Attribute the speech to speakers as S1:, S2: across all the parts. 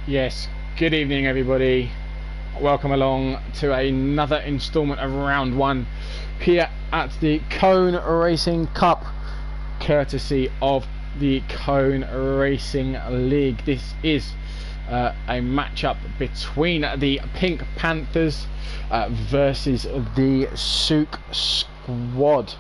S1: Yes, good evening everybody. Welcome along to another instalment of round one here at the Cone Racing Cup, courtesy of the Cone Racing League. This is a matchup between the Pink Panthers versus the Souk Squad.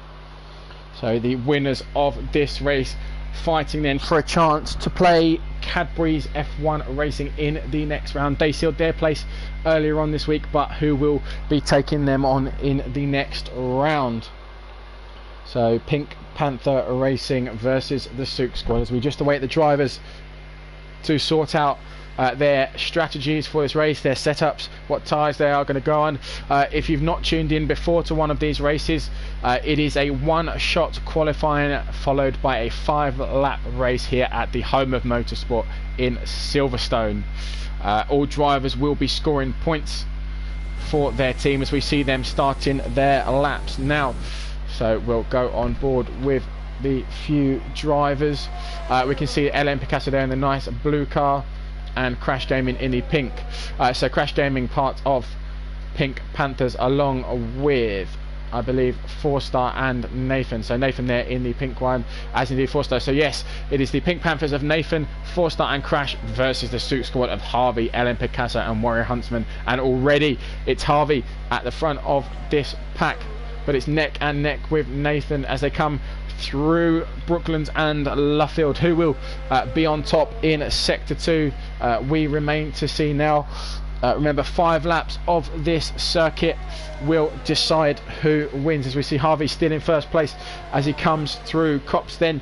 S1: So the winners of this race fighting then for a chance to play Cadbury's F1 Racing in the next round. They sealed their place earlier on this week, but who will be taking them on in the next round? So Pink Panther Racing versus the Souk Squad, as we just await the drivers to sort out their strategies for this race, their setups, what tyres they are going to go on. If you've not tuned in before to one of these races, it is a one-shot qualifying followed by a 5-lap race here at the home of motorsport in Silverstone. All drivers will be scoring points for their team as we see them starting their laps now. So we'll go on board with the few drivers. We can see LM Picasso there in the nice blue car, and Crash Gaming in the pink. So Crash Gaming part of Pink Panthers along with, I believe, 4-Star and Nathan. So Nathan there in the pink one, as indeed 4-Star. So yes, it is the Pink Panthers of Nathan, 4-Star and Crash versus the Souk Squad of Harvey, LM Picasso and Warrior Huntsman. And already it's Harvey at the front of this pack, but it's neck and neck with Nathan as they come through Brooklands and Luffield. Who will be on top in Sector 2? We remain to see now. Remember, 5 laps of this circuit will decide who wins, as we see Harvey still in first place as he comes through. Cops then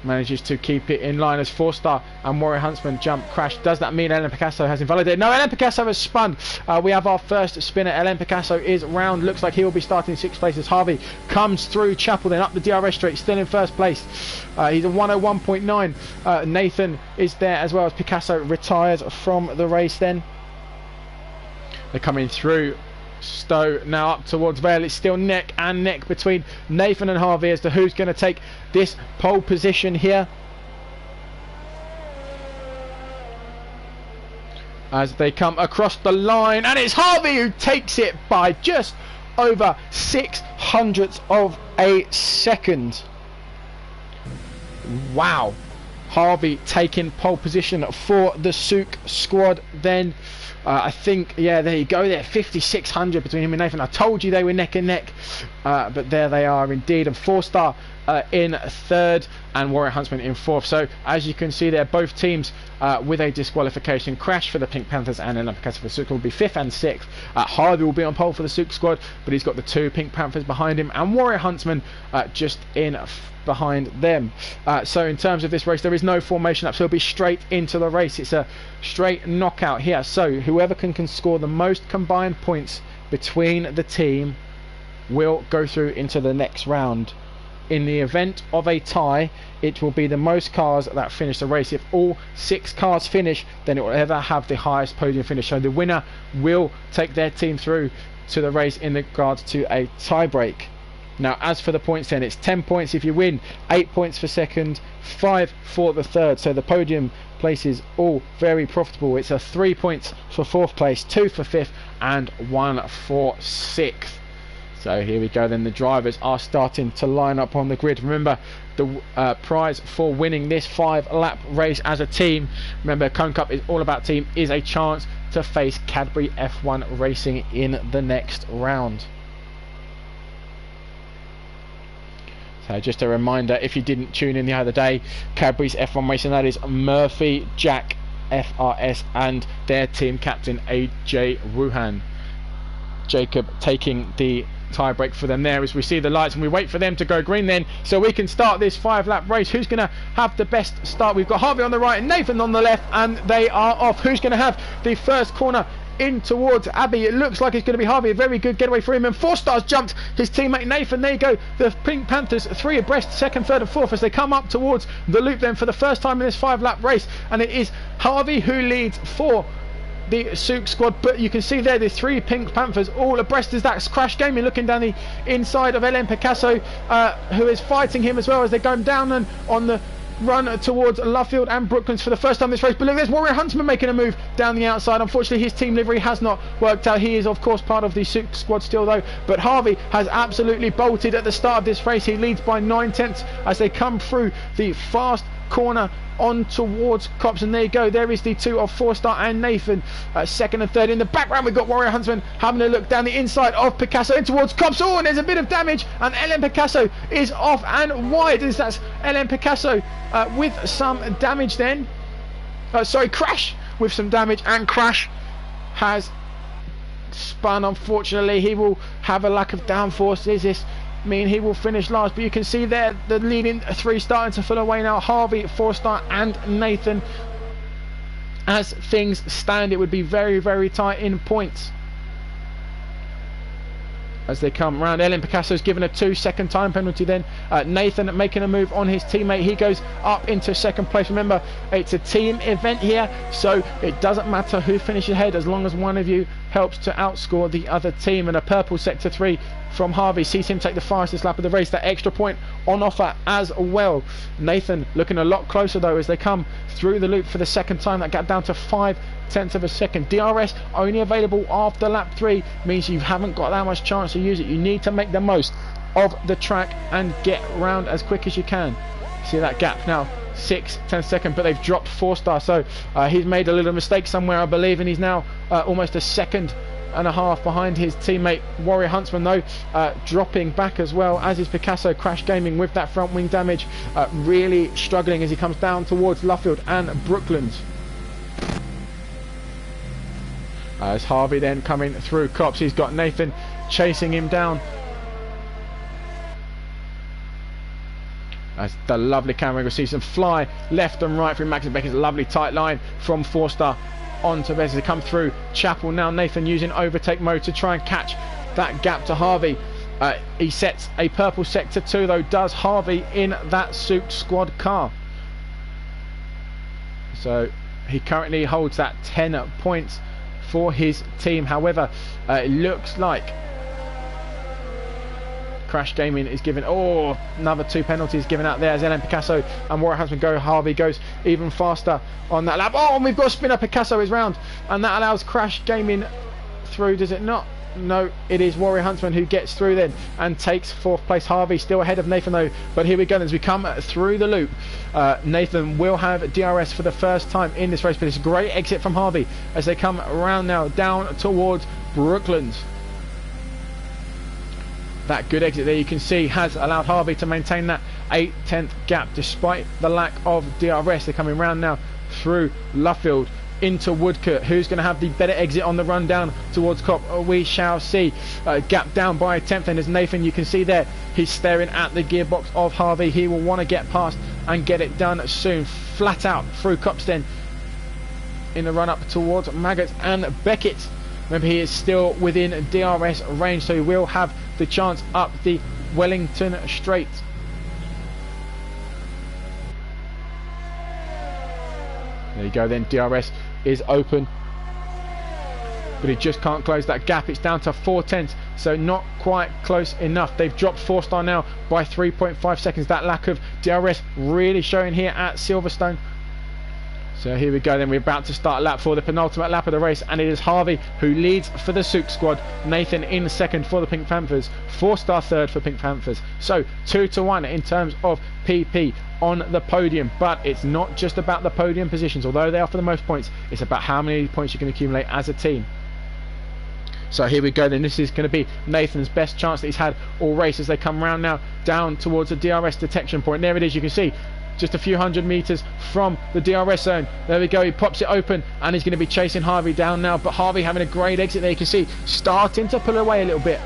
S1: manages to keep it in line as 4-Star and Warrior Huntsman jump Crash. Does that mean LM Picasso has invalidated? No, LM Picasso has spun. We have our first spinner. LM Picasso is round. Looks like he will be starting 6th place as Harvey comes through Chapel, then up the DRS straight, still in first place. He's a 101.9. Nathan is there as well as Picasso retires from the race then. They're coming through Stowe now up towards Vale. It's still neck and neck between Nathan and Harvey as to who's going to take this pole position here, as they come across the line, and it's Harvey who takes it by just over 0.06 of a second. Wow, Harvey taking pole position for the Souk Squad then. I think, yeah, there you go there, 5,600 between him and Nathan. I told you they were neck and neck, but there they are indeed. And 4-Star in third and Warrior Huntsman in fourth. So as you can see there, both teams with a disqualification. Crash for the Pink Panthers and LM Picasso for the Souk will be 5th and 6th. Harvey will be on pole for the Souk Squad, but he's got the 2 Pink Panthers behind him, and Warrior Huntsman just in behind them. So in terms of this race, there is no formation up, so it'll be straight into the race. It's a straight knockout here, so whoever can score the most combined points between the team will go through into the next round. In the event of a tie, it will be the most cars that finish the race. If all 6 cars finish, then it will ever have the highest podium finish, so the winner will take their team through to the race in regards to a tie break. Now as for the points then, it's 10 points if you win, 8 points for second, 5 for the third. So the podium places all very profitable. It's a 3 points for 4th place, 2 for 5th and 1 for 6th. So here we go then, the drivers are starting to line up on the grid. Remember, the prize for winning this 5-lap race as a team, remember Cone Cup is all about team, is a chance to face Cadbury F1 Racing in the next round. So just a reminder, if you didn't tune in the other day, Cadbury's F1 Racing, that is Murphy, Jack, FRS and their team captain AJ Wuhan. Jacob taking the tie break for them there as we see the lights and we wait for them to go green then, so we can start this 5-lap race. Who's going to have the best start? We've got Harvey on the right and Nathan on the left, and they are off. Who's going to have the first corner in towards Abbey? It looks like it's going to be Harvey. A very good getaway for him, and 4-Star's jumped his teammate Nathan. There you go, the Pink Panthers 3 abreast, 2nd, 3rd and 4th as they come up towards the loop then for the first time in this 5-lap race, and it is Harvey who leads for the Souk Squad, but you can see there the 3 Pink Panthers all abreast as that's Crash Gaming looking down the inside of LM Picasso, who is fighting him as well as they're going down and on the run towards Luffield and Brooklands for the first time this race. But look, there's Warrior Huntsman making a move down the outside. Unfortunately, his team livery has not worked out. He is, of course, part of the Super Squad still, though. But Harvey has absolutely bolted at the start of this race. He leads by 9/10 as they come through the fast corner on towards Cops, and there you go, there is the two of 4-star and Nathan, second and third. In the background we've got Warrior Huntsman having a look down the inside of Picasso in towards Cops. Oh, and there's a bit of damage, and LM Picasso is off and wide, as that's LM Picasso with some damage then. Sorry, Crash with some damage, and Crash has spun. Unfortunately, he will have a lack of downforce. Is this mean he will finish last? But you can see there the leading three starting to fill away now. Harvey, 4-star, and Nathan. As things stand, it would be very, very tight in points as they come round. Ellen Picasso's given a 2-second time penalty then. Nathan making a move on his teammate. He goes up into second place. Remember, it's a team event here, so it doesn't matter who finishes ahead as long as one of you helps to outscore the other team. And a purple sector 3 from Harvey sees him take the fastest lap of the race. That extra point on offer as well. Nathan looking a lot closer though as they come through the loop for the second time. That gap down to 0.5 of a second. DRS only available after lap 3 means you haven't got that much chance to use it. You need to make the most of the track and get round as quick as you can. See that gap now, 6/10 seconds, but they've dropped 4-star, so he's made a little mistake somewhere, I believe, and he's now almost a second and a half behind his teammate Warrior Huntsman, though dropping back as well, as is Picasso. Crash Gaming with that front wing damage, really struggling as he comes down towards Luffield and Brooklands. As Harvey then coming through Cops, he's got Nathan chasing him down. As the lovely camera, we'll see some fly left and right through Max and Beckett's lovely tight line from 4-star on to Bez as they come through Chapel. Now Nathan using overtake mode to try and catch that gap to Harvey. He sets a purple sector 2 though, does Harvey, in that Super Squad car. So he currently holds that 10 points for his team. However, it looks like Crash Gaming is given, another 2 penalties given out there as LM Picasso and Warrior Huntsman go. Harvey goes even faster on that lap. And we've got a spinner. Picasso is round, and that allows Crash Gaming through, does it not? No, it is Warrior Huntsman who gets through then and takes 4th place. Harvey still ahead of Nathan though, but here we go as we come through the loop. Nathan will have DRS for the first time in this race, but it's a great exit from Harvey as they come around now down towards Brooklands. That good exit there you can see has allowed Harvey to maintain that 8/10 gap despite the lack of DRS. They're coming round now through Luffield into Woodcote. Who's going to have the better exit on the run down towards Cop? We shall see. Gap down by 1/10, and as Nathan, you can see there, he's staring at the gearbox of Harvey. He will want to get past and get it done soon. Flat out through Cops then in the run up towards Maggot and Beckett. Remember, he is still within DRS range, so he will have the chance up the Wellington Straight. There you go then, DRS is open, but he just can't close that gap. It's down to 4/10, so not quite close enough. They've dropped 4-star now by 3.5 seconds. That lack of DRS really showing here at Silverstone. So here we go then, we're about to start lap 4, the penultimate lap of the race, and it is Harvey who leads for the Super Squad. Nathan in second for the Pink Panthers, 4-star third for Pink Panthers. So 2-1 in terms of PP on the podium, but it's not just about the podium positions, although they are for the most points. It's about how many points you can accumulate as a team. So here we go then, this is going to be Nathan's best chance that he's had all race as they come round now down towards the DRS detection point. There it is, you can see just a few hundred meters from the DRS zone. There we go, he pops it open and he's going to be chasing Harvey down now, but Harvey having a great exit there, you can see starting to pull away a little bit,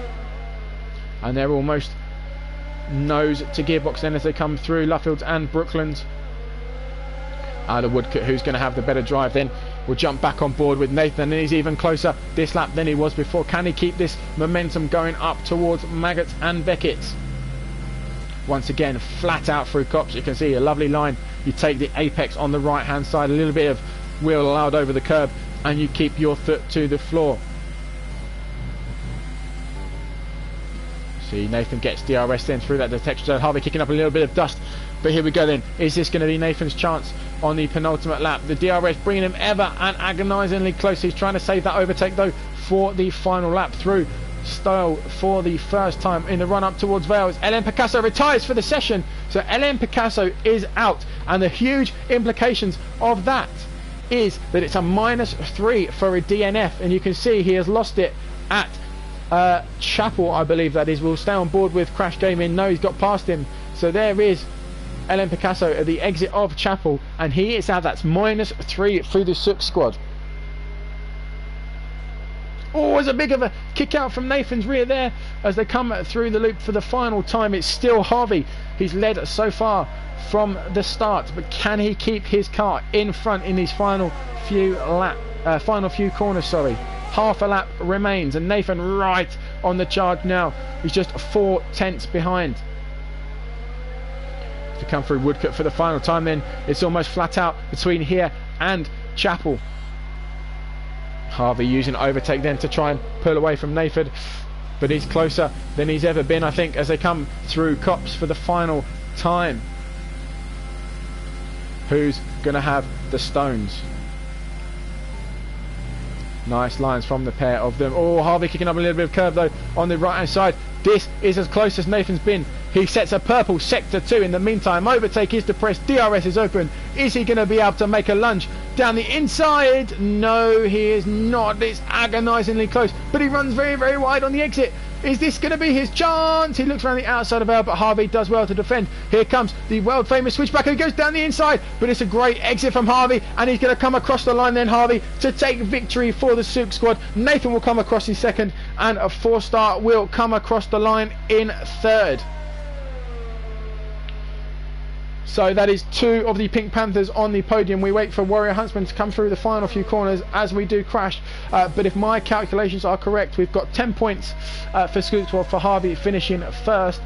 S1: and they're almost nose to gearbox then as they come through Luffields and Brooklands. Out of Woodcote, who's going to have the better drive then, will jump back on board with Nathan, and he's even closer this lap than he was before. Can he keep this momentum going up towards Maggot and Beckett? Once again, flat out through Cops, you can see a lovely line. You take the apex on the right hand side, a little bit of wheel allowed over the curb, and you keep your foot to the floor. See, Nathan gets DRS then through that detection zone. Harvey kicking up a little bit of dust. But here we go then. Is this going to be Nathan's chance on the penultimate lap? The DRS bringing him ever and agonisingly close. He's trying to save that overtake though for the final lap through Stile for the first time in the run up towards Vale. Ellen Picasso retires for the session. So Ellen Picasso is out. And the huge implications of that is that it's a -3 for a DNF. And you can see he has lost it at Chapel, I believe that is. We'll stay on board with Crash Gaming. No, he's got past him. So there is Ellen Picasso at the exit of Chapel, and he is out. That's -3 through the Sook squad. Oh, there's a big of a kick out from Nathan's rear there as they come through the loop for the final time. It's still Harvey. He's led so far from the start, but can he keep his car in front in these final few corners? Sorry. Half a lap remains, and Nathan right on the charge now. He's just 4 tenths behind. To come through Woodcote for the final time then, it's almost flat out between here and Chapel. Harvey using overtake then to try and pull away from Nathan, but he's closer than he's ever been, I think, as they come through Copse for the final time. Who's going to have the stones? Nice lines from the pair of them. Oh, Harvey kicking up a little bit of curve though on the right hand side. This is as close as Nathan's been. He sets a purple sector 2 in the meantime. Overtake is depressed. DRS is open. Is he going to be able to make a lunge down the inside? No, he is not. It's agonisingly close, but he runs very, very wide on the exit. Is this going to be his chance? He looks around the outside of Vale, but Harvey does well to defend. Here comes the world famous switchback, who goes down the inside, but it's a great exit from Harvey, and he's going to come across the line then, Harvey, to take victory for the Sook squad. Nathan will come across in second, and a 4-star will come across the line in third. So that is 2 of the Pink Panthers on the podium. We wait for Warrior Huntsman to come through the final few corners as we do Crash. But if my calculations are correct, we've got 10 points for Sook squad for Harvey finishing first,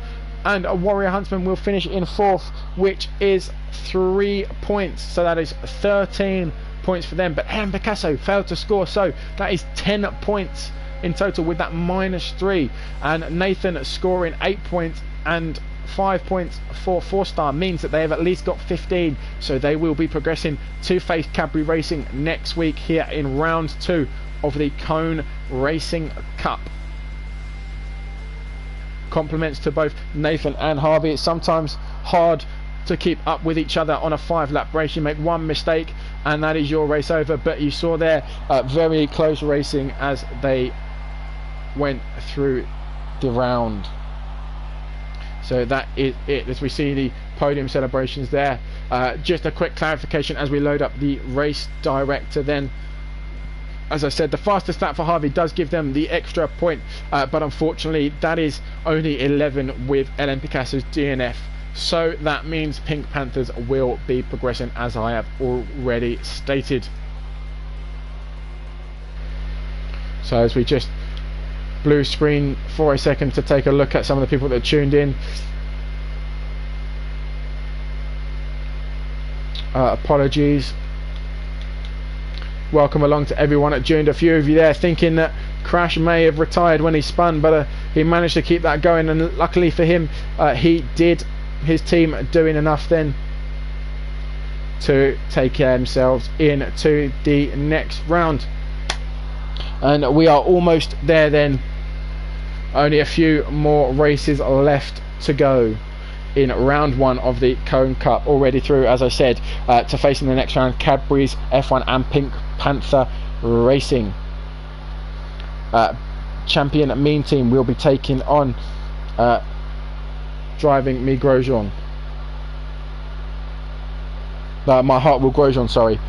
S1: and a Warrior Huntsman will finish in fourth, which is 3 points. So that is 13 points for them. But Ellen Picasso failed to score, so that is 10 points in total with that -3. And Nathan scoring 8 points and 5 points for 4-star means that they have at least got 15, so they will be progressing to face Cadbury Racing next week here in round 2 of the Cone Racing Cup. Compliments to both Nathan and Harvey. It's sometimes hard to keep up with each other on a 5-lap race. You make one mistake and that is your race over, but you saw there very close racing as they went through the round. So that is it as we see the podium celebrations there. Just a quick clarification as we load up the race director then. As I said, the fastest lap for Harvey does give them the extra point, but unfortunately that is only 11 with Ellen Picasso's DNF. So that means Pink Panthers will be progressing, as I have already stated. So as we just blue screen for a second to take a look at some of the people that are tuned in. Apologies. Welcome along to everyone that tuned. A few of you there thinking that Crash may have retired when he spun, but he managed to keep that going, and luckily for him he did. His team doing enough then to take care of themselves into the next round. And we are almost there then. Only a few more races left to go in round 1 of the Cone Cup. Already through, as I said, to face in the next round Cadbury's F1 and Pink Panther Racing. Champion Mean Team will be taking on driving me Grosjean. My Heart Will Grosjean, sorry.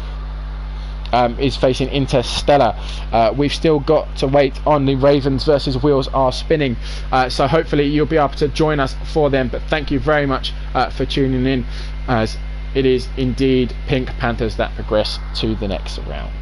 S1: Is facing Interstellar. We've still got to wait on the Ravens versus Wheels Are Spinning, so hopefully you'll be able to join us for them. But thank you very much for tuning in, as it is indeed Pink Panthers that progress to the next round.